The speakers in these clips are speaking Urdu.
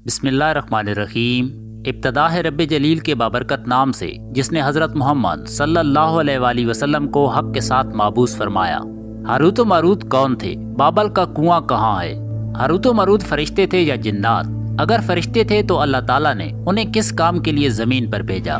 بسم اللہ الرحمن الرحیم۔ ابتدا ہے رب جلیل کے بابرکت نام سے جس نے حضرت محمد صلی اللہ علیہ وآلہ وسلم کو حق کے ساتھ مابعوث فرمایا۔ ہاروت و ماروت کون تھے؟ بابل کا کنواں کہاں ہے؟ ہاروت و ماروت فرشتے تھے یا جنات؟ اگر فرشتے تھے تو اللہ تعالیٰ نے انہیں کس کام کے لیے زمین پر بھیجا؟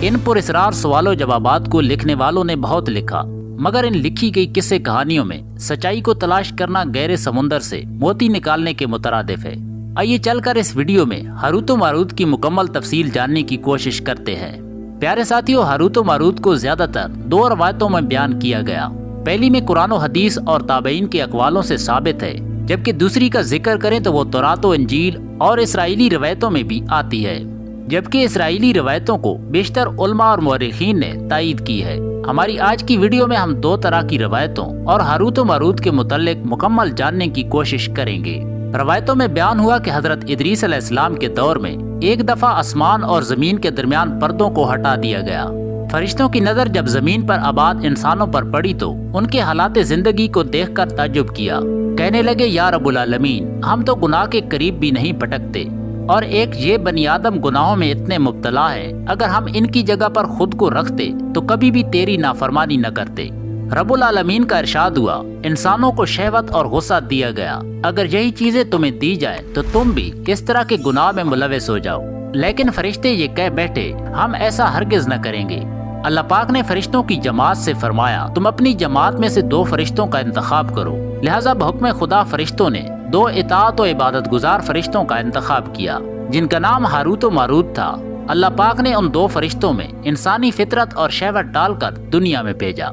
ان پراسرار سوال و جوابات کو لکھنے والوں نے بہت لکھا، مگر ان لکھی گئی قصے کہانیوں میں سچائی کو تلاش کرنا گہرے سمندر سے موتی نکالنے کے مترادف ہے۔ آئیے چل کر اس ویڈیو میں ہاروت و ماروت کی مکمل تفصیل جاننے کی کوشش کرتے ہیں۔ پیارے ساتھیوں، ہاروت و ماروت کو زیادہ تر دو روایتوں میں بیان کیا گیا۔ پہلی میں قرآن و حدیث اور تابعین کے اقوالوں سے ثابت ہے، جبکہ دوسری کا ذکر کریں تو وہ تورات و انجیل اور اسرائیلی روایتوں میں بھی آتی ہے، جبکہ اسرائیلی روایتوں کو بیشتر علماء اور مورخین نے تائید کی ہے۔ ہماری آج کی ویڈیو میں ہم دو طرح کی روایتوں اور ہاروت و ماروت کے متعلق مکمل جاننے کی کوشش کریں گے۔ روایتوں میں بیان ہوا کہ حضرت ادریس علیہ السلام کے دور میں ایک دفعہ آسمان اور زمین کے درمیان پردوں کو ہٹا دیا گیا۔ فرشتوں کی نظر جب زمین پر آباد انسانوں پر پڑی تو ان کے حالات زندگی کو دیکھ کر تعجب کیا، کہنے لگے یا رب العالمین، ہم تو گناہ کے قریب بھی نہیں پٹکتے، اور ایک یہ بنی آدم گناہوں میں اتنے مبتلا ہے، اگر ہم ان کی جگہ پر خود کو رکھتے تو کبھی بھی تیری نافرمانی نہ کرتے۔ رب العالمین کا ارشاد ہوا، انسانوں کو شہوت اور غصہ دیا گیا، اگر یہی چیزیں تمہیں دی جائیں تو تم بھی کس طرح کے گناہ میں ملوث ہو جاؤ، لیکن فرشتے یہ کہہ بیٹھے ہم ایسا ہرگز نہ کریں گے۔ اللہ پاک نے فرشتوں کی جماعت سے فرمایا تم اپنی جماعت میں سے دو فرشتوں کا انتخاب کرو، لہٰذا بحکم خدا فرشتوں نے دو اطاعت و عبادت گزار فرشتوں کا انتخاب کیا جن کا نام ہاروت و ماروت تھا۔ اللہ پاک نے ان دو فرشتوں میں انسانی فطرت اور شہوت ڈال کر دنیا میں بھیجا۔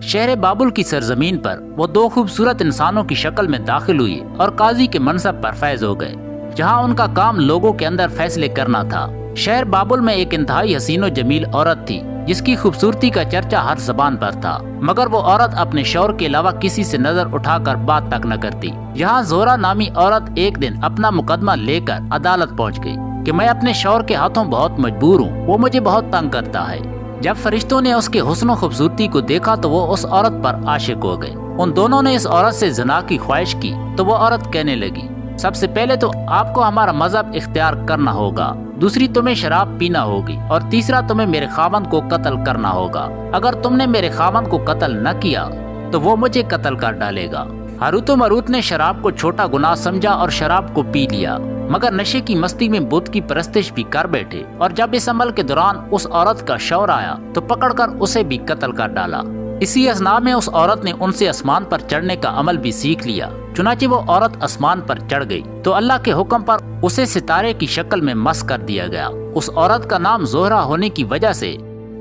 شہر بابل کی سرزمین پر وہ دو خوبصورت انسانوں کی شکل میں داخل ہوئی اور قاضی کے منصب پر فائز ہو گئے، جہاں ان کا کام لوگوں کے اندر فیصلے کرنا تھا۔ شہر بابل میں ایک انتہائی حسین و جمیل عورت تھی جس کی خوبصورتی کا چرچا ہر زبان پر تھا، مگر وہ عورت اپنے شوہر کے علاوہ کسی سے نظر اٹھا کر بات تک نہ کرتی۔ یہاں زورا نامی عورت ایک دن اپنا مقدمہ لے کر عدالت پہنچ گئی کہ میں اپنے شوہر کے ہاتھوں بہت مجبور ہوں، وہ مجھے بہت تنگ کرتا ہے۔ جب فرشتوں نے اس کے حسن و خوبصورتی کو دیکھا تو وہ اس عورت پر عاشق ہو گئے۔ ان دونوں نے اس عورت سے زنا کی خواہش کی تو وہ عورت کہنے لگی، سب سے پہلے تو آپ کو ہمارا مذہب اختیار کرنا ہوگا، دوسری تمہیں شراب پینا ہوگی، اور تیسرا تمہیں میرے خاوند کو قتل کرنا ہوگا۔ اگر تم نے میرے خاوند کو قتل نہ کیا تو وہ مجھے قتل کر ڈالے گا۔ ہاروت و ماروت نے شراب کو چھوٹا گناہ سمجھا اور شراب کو پی لیا، مگر نشے کی مستی میں بت کی پرستش بھی کر بیٹھے، اور جب اس عمل کے دوران اس عورت کا شوہر آیا تو پکڑ کر اسے بھی قتل کر ڈالا۔ اسی اثناء میں اس عورت نے ان سے آسمان پر چڑھنے کا عمل بھی سیکھ لیا، چنانچہ وہ عورت آسمان پر چڑھ گئی تو اللہ کے حکم پر اسے ستارے کی شکل میں مس کر دیا گیا۔ اس عورت کا نام زہرہ ہونے کی وجہ سے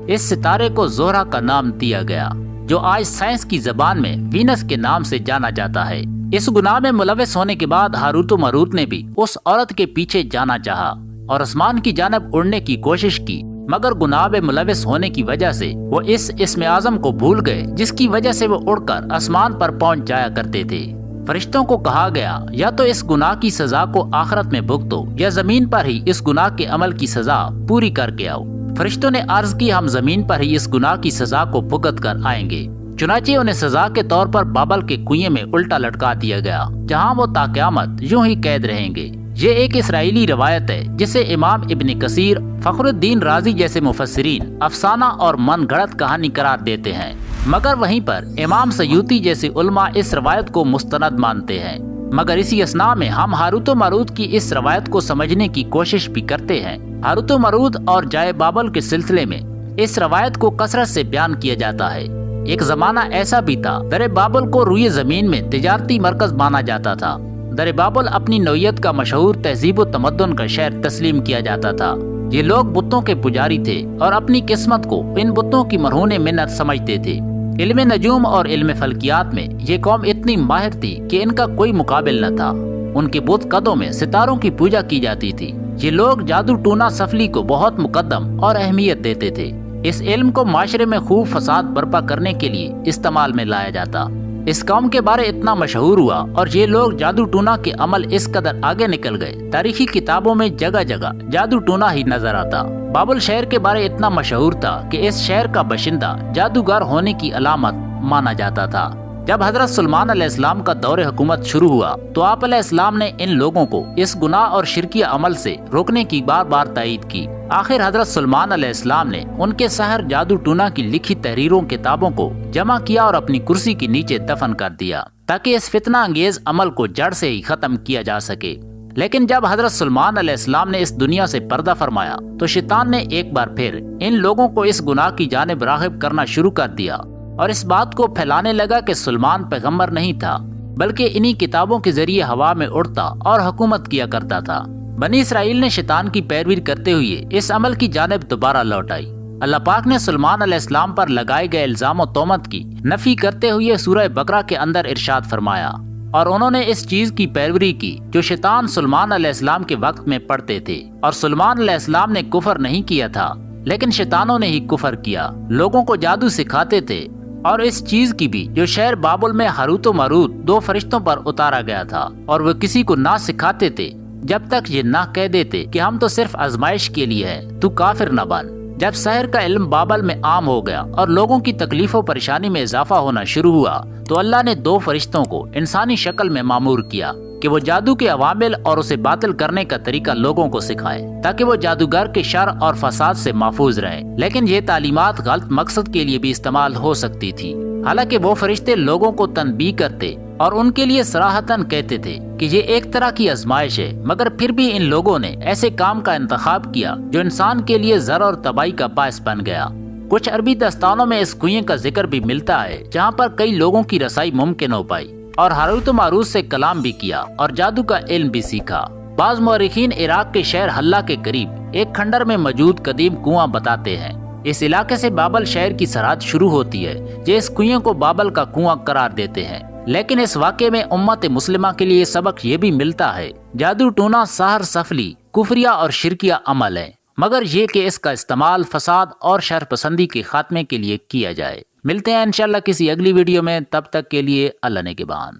اس ستارے کو زہرہ کا نام دیا گیا، جو آج سائنس کی زبان میں وینس کے نام سے جانا جاتا ہے۔ اس گناہ میں ملوث ہونے کے بعد ہاروت و ماروت نے بھی اس عورت کے پیچھے جانا چاہا اور آسمان کی جانب اڑنے کی کوشش کی، مگر گناہ میں ملوث ہونے کی وجہ سے وہ اس اسم اعظم کو بھول گئے جس کی وجہ سے وہ اڑ کر آسمان پر پہنچ جایا کرتے تھے۔ فرشتوں کو کہا گیا یا تو اس گناہ کی سزا کو آخرت میں بھگتو یا زمین پر ہی اس گناہ کے عمل کی سزا پوری کر کے آؤ۔ فرشتوں نے عرض کی ہم زمین پر ہی اس گناہ کی سزا کو بھگت کر آئیں گے۔ چنانچہ انہیں سزا کے طور پر بابل کے کنویں میں الٹا لٹکا دیا گیا، جہاں وہ تا قیامت یوں ہی قید رہیں گے۔ یہ ایک اسرائیلی روایت ہے جسے امام ابن کثیر، فخر الدین رازی جیسے مفسرین افسانہ اور من گھڑت کہانی قرار دیتے ہیں، مگر وہیں پر امام سیوطی جیسے علماء اس روایت کو مستند مانتے ہیں۔ مگر اسی اثناء میں ہم ہاروت و ماروت کی اس روایت کو سمجھنے کی کوشش بھی کرتے ہیں۔ ہاروت و ماروت اور جائے بابل کے سلسلے میں اس روایت کو کثرت سے بیان کیا جاتا ہے۔ ایک زمانہ ایسا بھی تھا در بابل کو روئے زمین میں تجارتی مرکز مانا جاتا تھا۔ در بابل اپنی نوعیت کا مشہور تہذیب و تمدن کا شہر تسلیم کیا جاتا تھا۔ یہ لوگ بتوں کے پجاری تھے اور اپنی قسمت کو ان بتوں کی مرہون منت سمجھتے تھے۔ علم نجوم اور علم فلکیات میں یہ قوم اتنی ماہر تھی کہ ان کا کوئی مقابل نہ تھا۔ ان کے بت قدوں میں ستاروں کی پوجا کی جاتی تھی۔ یہ لوگ جادو ٹونا سفلی کو بہت مقدم اور اہمیت دیتے تھے۔ اس علم کو معاشرے میں خوب فساد برپا کرنے کے لیے استعمال میں لایا جاتا۔ اس قوم کے بارے اتنا مشہور ہوا اور یہ لوگ جادو ٹونا کے عمل اس قدر آگے نکل گئے، تاریخی کتابوں میں جگہ جگہ جادو ٹونا ہی نظر آتا۔ بابل شہر کے بارے اتنا مشہور تھا کہ اس شہر کا باشندہ جادوگر ہونے کی علامت مانا جاتا تھا۔ جب حضرت سلیمان علیہ السلام کا دور حکومت شروع ہوا تو آپ علیہ السلام نے ان لوگوں کو اس گناہ اور شرکیہ عمل سے روکنے کی بار بار تائید کی۔ آخر حضرت سلیمان علیہ السلام نے ان کے سحر جادو ٹونا کی لکھی تحریروں کتابوں کو جمع کیا اور اپنی کرسی کے نیچے دفن کر دیا تاکہ اس فتنہ انگیز عمل کو جڑ سے ہی ختم کیا جا سکے۔ لیکن جب حضرت سلیمان علیہ السلام نے اس دنیا سے پردہ فرمایا تو شیطان نے ایک بار پھر ان لوگوں کو اس گناہ کی جانب راغب کرنا شروع کر دیا اور اس بات کو پھیلانے لگا کہ سلیمان پیغمبر نہیں تھا بلکہ انہی کتابوں کے ذریعے ہوا میں اڑتا اور حکومت کیا کرتا تھا۔ بنی اسرائیل نے شیطان کی پیروی کرتے ہوئے اس عمل کی جانب دوبارہ لوٹ آئی۔ اللہ پاک نے سلیمان علیہ السلام پر لگائے گئے الزام و تہمت کی نفی کرتے ہوئے سورہ بقرہ کے اندر ارشاد فرمایا، اور انہوں نے اس چیز کی پیروی کی جو شیطان سلیمان علیہ السلام کے وقت میں پڑھتے تھے، اور سلیمان علیہ السلام نے کفر نہیں کیا تھا لیکن شیطانوں نے ہی کفر کیا، لوگوں کو جادو سکھاتے تھے، اور اس چیز کی بھی جو شہر بابل میں ہاروت و ماروت دو فرشتوں پر اتارا گیا تھا، اور وہ کسی کو نہ سکھاتے تھے جب تک یہ نہ کہہ دیتے کہ ہم تو صرف آزمائش کے لیے ہے، تو کافر نہ بن۔ جب سحر کا علم بابل میں عام ہو گیا اور لوگوں کی تکلیف و پریشانی میں اضافہ ہونا شروع ہوا تو اللہ نے دو فرشتوں کو انسانی شکل میں مامور کیا کہ وہ جادو کے عوامل اور اسے باطل کرنے کا طریقہ لوگوں کو سکھائے تاکہ وہ جادوگر کے شر اور فساد سے محفوظ رہیں۔ لیکن یہ تعلیمات غلط مقصد کے لیے بھی استعمال ہو سکتی تھی۔ حالانکہ وہ فرشتے لوگوں کو تنبیہ کرتے اور ان کے لیے صراحتاً کہتے تھے کہ یہ ایک طرح کی آزمائش ہے، مگر پھر بھی ان لوگوں نے ایسے کام کا انتخاب کیا جو انسان کے لیے ضرر اور تباہی کا باعث بن گیا۔ کچھ عربی داستانوں میں اس کنویں کا ذکر بھی ملتا ہے جہاں پر کئی لوگوں کی رسائی ممکن ہو پائی اور ہاروت و ماروت سے کلام بھی کیا اور جادو کا علم بھی سیکھا۔ بعض مورخین عراق کے شہر حلہ کے قریب ایک کھنڈر میں موجود قدیم کنواں بتاتے ہیں۔ اس علاقے سے بابل شہر کی سرحد شروع ہوتی ہے جو اس کنویں کو بابل کا کنواں قرار دیتے ہیں۔ لیکن اس واقعے میں امت مسلمہ کے لیے سبق یہ بھی ملتا ہے جادو ٹونا سحر سفلی کفریہ اور شرکیہ عمل ہے، مگر یہ کہ اس کا استعمال فساد اور شر پسندی کے خاتمے کے لیے کیا جائے۔ ملتے ہیں انشاءاللہ کسی اگلی ویڈیو میں، تب تک کے لیے اللہ نگہبان۔